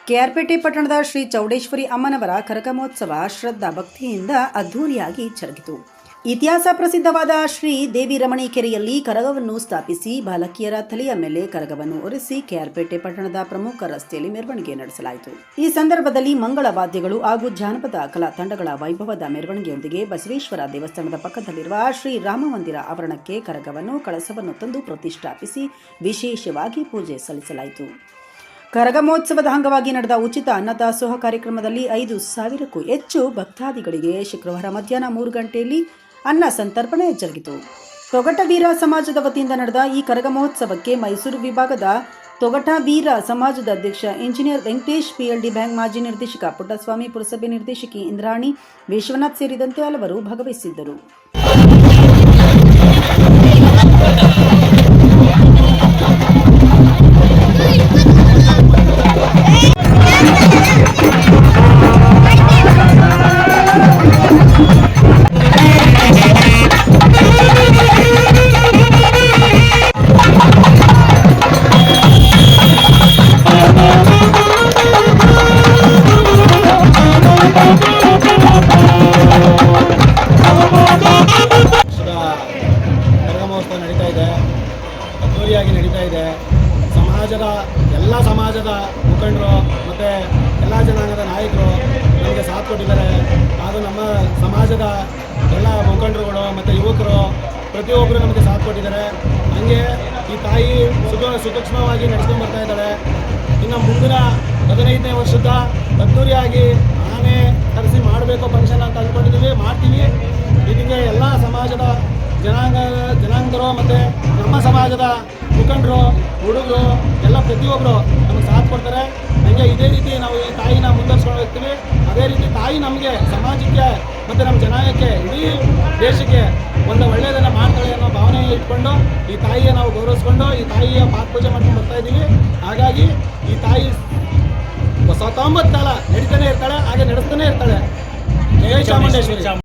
ಕೆಆರ್ಪೇಟೆ ಪಟ್ಟಣದ ಶ್ರೀ ಚೌಡೇಶ್ವರಿ ಅಮ್ಮನವರ ಕರಗ ಮಹೋತ್ಸವ ಶ್ರದ್ಧಾ ಭಕ್ತಿಯಿಂದ ಅದ್ಧೂರಿಯಾಗಿ ಜರುಗಿತು. ಇತಿಹಾಸ ಪ್ರಸಿದ್ಧವಾದ ಶ್ರೀ ದೇವಿ ರಮಣಿ ಕೆರೆಯಲ್ಲಿ ಕರಗವನ್ನು ಸ್ಥಾಪಿಸಿ ಬಾಲಕಿಯರ ತಲೆಯ ಮೇಲೆ ಕರಗವನ್ನು ಒರೆಸಿ ಕೆಆರ್ಪೇಟೆ ಪಟ್ಟಣದ ಪ್ರಮುಖ ರಸ್ತೆಯಲ್ಲಿ ಮೆರವಣಿಗೆ ನಡೆಸಲಾಯಿತು. ಈ ಸಂದರ್ಭದಲ್ಲಿ ಮಂಗಳ ವಾದ್ಯಗಳು ಹಾಗೂ ಜಾನಪದ ಕಲಾ ತಂಡಗಳ ವೈಭವದ ಮೆರವಣಿಗೆಯೊಂದಿಗೆ ಬಸವೇಶ್ವರ ದೇವಸ್ಥಾನದ ಪಕ್ಕದಲ್ಲಿರುವ ಶ್ರೀ ರಾಮ ಮಂದಿರ ಆವರಣಕ್ಕೆ ಕರಗವನ್ನು ಕಳಸವನ್ನು ತಂದು ಪ್ರತಿಷ್ಠಾಪಿಸಿ ವಿಶೇಷವಾಗಿ ಪೂಜೆ ಸಲ್ಲಿಸಲಾಯಿತು. ಕರಗ ಮಹೋತ್ಸವದ ಅಂಗವಾಗಿ ನಡೆದ ಉಚಿತ ಅನ್ನದಾಸೋಹ ಕಾರ್ಯಕ್ರಮದಲ್ಲಿ 5,000ಕ್ಕೂ ಹೆಚ್ಚು ಭಕ್ತಾದಿಗಳಿಗೆ ಶುಕ್ರವಾರ ಮಧ್ಯಾಹ್ನ 3 ಗಂಟೆಯಲ್ಲಿ ಅನ್ನ ಸಂತರ್ಪಣೆ ಜರುಗಿತು. ತೊಗಟವೀರ ಸಮಾಜದ ವತಿಯಿಂದ ನಡೆದ ಈ ಕರಗ ಮಹೋತ್ಸವಕ್ಕೆ ಮೈಸೂರು ವಿಭಾಗದ ತೊಗಟವೀರ ಸಮಾಜದ ಅಧ್ಯಕ್ಷ ಇಂಜಿನಿಯರ್ ವೆಂಕಟೇಶ್, ಪಿಎಲ್ಡಿ ಬ್ಯಾಂಕ್ ಮಾಜಿ ನಿರ್ದೇಶಕ ಪುಟ್ಟಸ್ವಾಮಿ, ಪುರಸಭೆ ನಿರ್ದೇಶಕಿ ಇಂದ್ರಾಣಿ, ವಿಶ್ವನಾಥ್ ಸೇರಿದಂತೆ ಹಲವರು ಭಾಗವಹಿಸಿದ್ದರು. ನಡೀತಾ ಇದೆ, ಅದ್ಧೂರಿಯಾಗಿ ನಡೀತಾ ಇದೆ. ಎಲ್ಲ ಸಮಾಜದ ಮುಖಂಡರು ಮತ್ತು ಎಲ್ಲ ಜನಾಂಗದ ನಾಯಕರು ನಮಗೆ ಸಾಥ್ ಕೊಟ್ಟಿದ್ದಾರೆ. ಹಾಗೂ ನಮ್ಮ ಸಮಾಜದ ಎಲ್ಲ ಮುಖಂಡರುಗಳು ಮತ್ತು ಯುವಕರು ಪ್ರತಿಯೊಬ್ಬರು ನಮಗೆ ಸಾಥ್ ಕೊಟ್ಟಿದ್ದಾರೆ. ಹಾಗೆ ಈ ತಾಯಿ ಸುಸೂಕ್ಷ್ಮವಾಗಿ ನಡೆಸ್ಕೊಂಡು ಬರ್ತಾ ಇದ್ದಾಳೆ. ಇನ್ನು ಮುಂದಿನ 15ನೇ ವರ್ಷದ ಅದ್ಧೂರಿಯಾಗಿ ಆನೆ ತರಿಸಿ ಮಾಡಬೇಕು ಫಂಕ್ಷನ್ ಅಂತ ಅಂದ್ಕೊಂಡಿದ್ದೀವಿ, ಮಾಡ್ತೀವಿ. ಇದಕ್ಕೆ ಎಲ್ಲ ಸಮಾಜದ ಜನಾಂಗರು ಮತ್ತು ನಮ್ಮ ಸಮಾಜದ ಮುಖಂಡರು, ಹುಡುಗರು ಎಲ್ಲ ಪ್ರತಿಯೊಬ್ಬರು ನಮಗೆ ಸಾಥ್ ಕೊಡ್ತಾರೆ. ಹಾಗೆ ಇದೇ ರೀತಿ ನಾವು ಈ ತಾಯಿನ ಮುಂದುವರ್ಸ್ಕೊಂಡು ಹೋಗ್ತೀವಿ. ಅದೇ ರೀತಿ ತಾಯಿ ನಮಗೆ ಸಮಾಜಕ್ಕೆ ಮತ್ತು ನಮ್ಮ ಜನಾಂಗಕ್ಕೆ, ಇಡೀ ದೇಶಕ್ಕೆ ಒಂದು ಒಳ್ಳೆಯದನ್ನು ಮಾಡ್ತಾಳೆ ಅನ್ನೋ ಭಾವನೆ ಇಟ್ಕೊಂಡು ಈ ತಾಯಿಯ ನಾವು ಗೌರವಿಸ್ಕೊಂಡು ಈ ತಾಯಿಯ ಪಾದಪೂಜೆ ಮಾಡ್ಕೊಂಡು ಬರ್ತಾ ಇದ್ದೀವಿ. ಹಾಗಾಗಿ ಈ ತಾಯಿ 90 ಕಾಲ ನಡೀತಾನೆ ಇರ್ತಾಳೆ, ಹಾಗೆ ನಡೆಸ್ತಾನೆ ಇರ್ತಾಳೆ. ಜಯ ಚಾಮುಂಡೇಶ್ವರಿ.